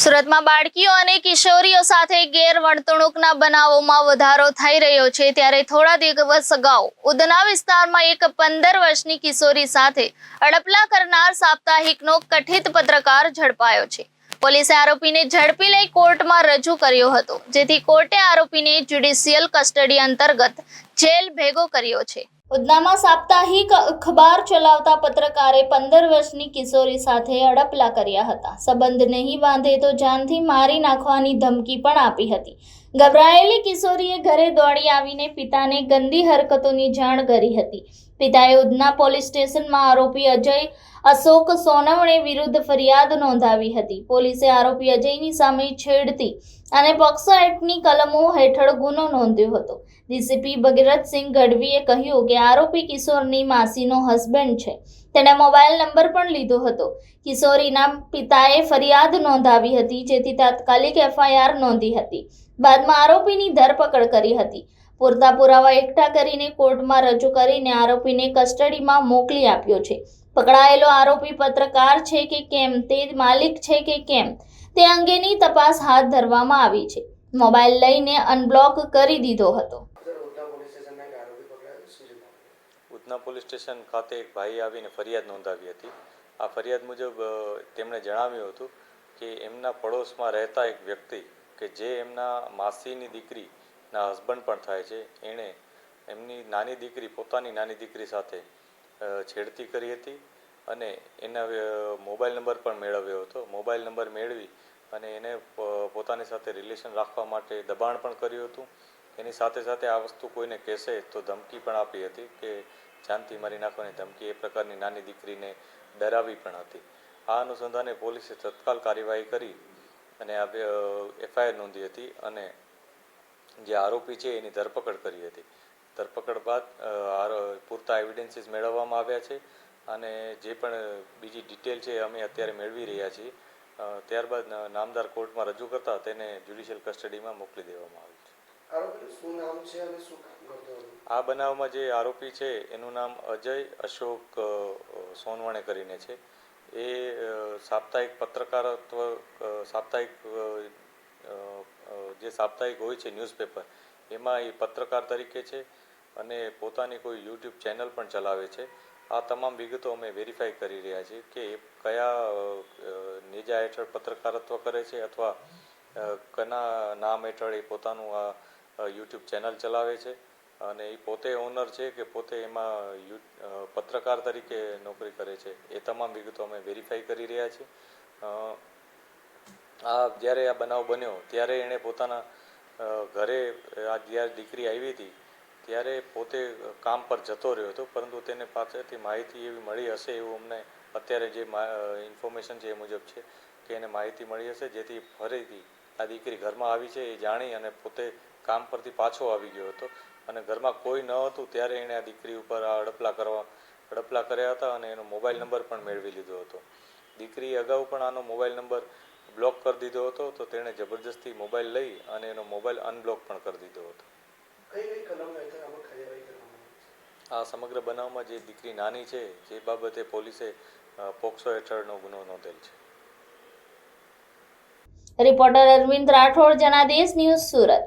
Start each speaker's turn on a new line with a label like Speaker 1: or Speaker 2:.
Speaker 1: સુરતમાં બાળકીઓ અને કિશોરીઓ સાથે ગેરવર્તણૂકના બનાવોમાં વધારો થઈ રહ્યો છે, ત્યારે થોડા દિવસ અગાઉ ઉધના વિસ્તારમાં એક 15 વર્ષની કિશોરી સાથે અડપલા કરનાર સાપ્તાહિકનો કથિત પત્રકાર ઝડપાયો છે। પોલીસે આરોપીને ઝડપી લઈ કોર્ટમાં રજૂ કર્યો હતો, જેથી કોર્ટે આરોપીને જ્યુડિશિયલ કસ્ટડી અંતર્ગત જેલ ભેગો કર્યો છે। ઉધનામાં સાપ્તાહિક અખબાર ચલાવતા પત્રકારે 15 વર્ષની કિશોરી સાથે અડપલા કર્યા હતા। સંબંધ નહીં બાંધે તો જાનથી મારી નાખવાની ધમકી પણ આપી હતી। ગભરાયેલી કિશોરીએ ઘરે દોડી આવીને પિતાને ગંદી હરકતોની જાણ કરી હતી। પિતાએ ઉધના પોલીસ સ્ટેશનમાં આરોપી અજય અશોક સોનવણે વિરુદ્ધ ફરિયાદ નોંધાવી હતી। પોલીસે આરોપી અજયની સામે છેડતી અને પોક્સો એક્ટની કલમો હેઠળ ગુનો નોંધ્યો હતો। ડીસીપી ભગીરથસિંહ ગઢવીએ કહ્યું કે આરોપી કિશોરની માસીનો હસબન્ડ છે। તેણે મોબાઈલ નંબર પણ લીધો હતો। કિશોરીના પિતાએ ફરિયાદ નોંધાવી હતી, જેથી તાત્કાલિક એફઆઈઆર નોંધી હતી। બાદમાં આરોપીની ધરપકડ કરી હતી। પૂરતા પુરાવા એકઠા કરીને કોર્ટમાં રજૂ કરીને આરોપીને કસ્ટડીમાં મોકલી આપ્યો છે। પકડાયેલો આરોપી પત્રકાર છે કે કેમ, તે માલિક છે કે કેમ, તે અંગેની તપાસ હાથ ધરવામાં આવી છે। મોબાઈલ લઈને અનબ્લોક કરી દીધો હતો।
Speaker 2: ઉધના પોલીસ સ્ટેશન ખાતે એક ભાઈ આવીને ફરિયાદ નોંધાવી હતી। આ ફરિયાદ મુજબ તેમણે જણાવ્યું હતું કે એમના પડોશમાં રહેતા એક વ્યક્તિ કે જે એમના માસીની દીકરીના હસબન્ડ પણ થાય છે, એણે એમની નાની દીકરી, પોતાની નાની દીકરી સાથે છેડતી કરી હતી અને એના મોબાઈલ નંબર પણ મેળવ્યો હતો। મોબાઈલ નંબર મેળવી અને એને પોતાની સાથે રિલેશન રાખવા માટે દબાણ પણ કર્યું હતું। એની સાથે સાથે આ વસ્તુ કોઈને કહેશે તો ધમકી પણ આપી હતી કે જાનથી મારી નાખવાની ધમકી, એ પ્રકારની નાની દીકરીને ડરાવી પણ હતી। આ અનુસંધાને પોલીસે તત્કાલ કાર્યવાહી કરી અને આ એફઆઈઆર નોંધી હતી અને જે આરોપી છે એની ધરપકડ કરી હતી। ધરપકડ બાદ પૂરતા એવિડન્સીસ મેળવવામાં આવ્યા છે અને જે પણ બીજી ડિટેલ છે અમે અત્યારે મેળવી રહ્યા છીએ। ત્યારબાદ નામદાર કોર્ટમાં રજૂ કરતા તેને જ્યુડિશિયલ કસ્ટડીમાં મોકલી દેવામાં આવ્યું છે।
Speaker 3: આરોપીનું શું નામ છે અને શું કામ કરતો હતો?
Speaker 2: આ બનાવમાં જે આરોપી છે એનું નામ અજય અશોક સોનવણે કરીને છે। એ સાપ્તાહિક પત્રકારત્વ, જે સાપ્તાહિક હોય છે ન્યૂઝપેપર, એમાં એ પત્રકાર તરીકે છે અને પોતાની કોઈ યુટ્યુબ ચેનલ પણ ચલાવે છે। આ તમામ વિગતો અમે વેરીફાઈ કરી રહ્યા છીએ કે એ કયા નેજા હેઠળ પત્રકારત્વ કરે છે અથવા કના નામ હેઠળ એ પોતાનું આ યુટ્યુબ ચેનલ ચલાવે છે અને એ પોતે ઓનર છે કે પોતે એમાં પત્રકાર તરીકે નોકરી કરે છે, એ તમામ વિગતો અમે વેરીફાઈ કરી રહ્યા છીએ। જ્યારે આ બનાવ બન્યો ત્યારે એણે પોતાના ઘરે જ્યારે દીકરી આવી હતી ત્યારે પોતે કામ પર જતો રહ્યો હતો, પરંતુ તેને પાસેથી માહિતી એવી મળી હશે એવું અમને અત્યારે જે ઇન્ફોર્મેશન છે એ મુજબ છે કે એને માહિતી મળી હશે, જેથી ફરીથી આ દીકરી ઘરમાં આવી છે એ જાણી અને પોતે કામ પરથી પાછો આવી ગયો હતો અને ઘરમાં કોઈ ન હતું ત્યારે એણે આ દીકરી ઉપર આ અડપલા કર્યા હતા અને એનો મોબાઈલ નંબર પણ મેળવી લીધો હતો। દીકરીએ અગાઉ પણ આનો મોબાઈલ નંબર બ્લોક કરી દીધો હતો, તો તેણે જબરજસ્તી મોબાઈલ લઈ અને એનો મોબાઈલ અનબ્લોક પણ કરી દીધો હતો। આ સમગ્ર બનાવમાં જે દીકરી નાની છે જે બાબતે પોલીસે પોક્સો હેઠળનો ગુનો નોંધેલ છે।
Speaker 1: Reporter Arvind Rathod, Janadesh news, Surat.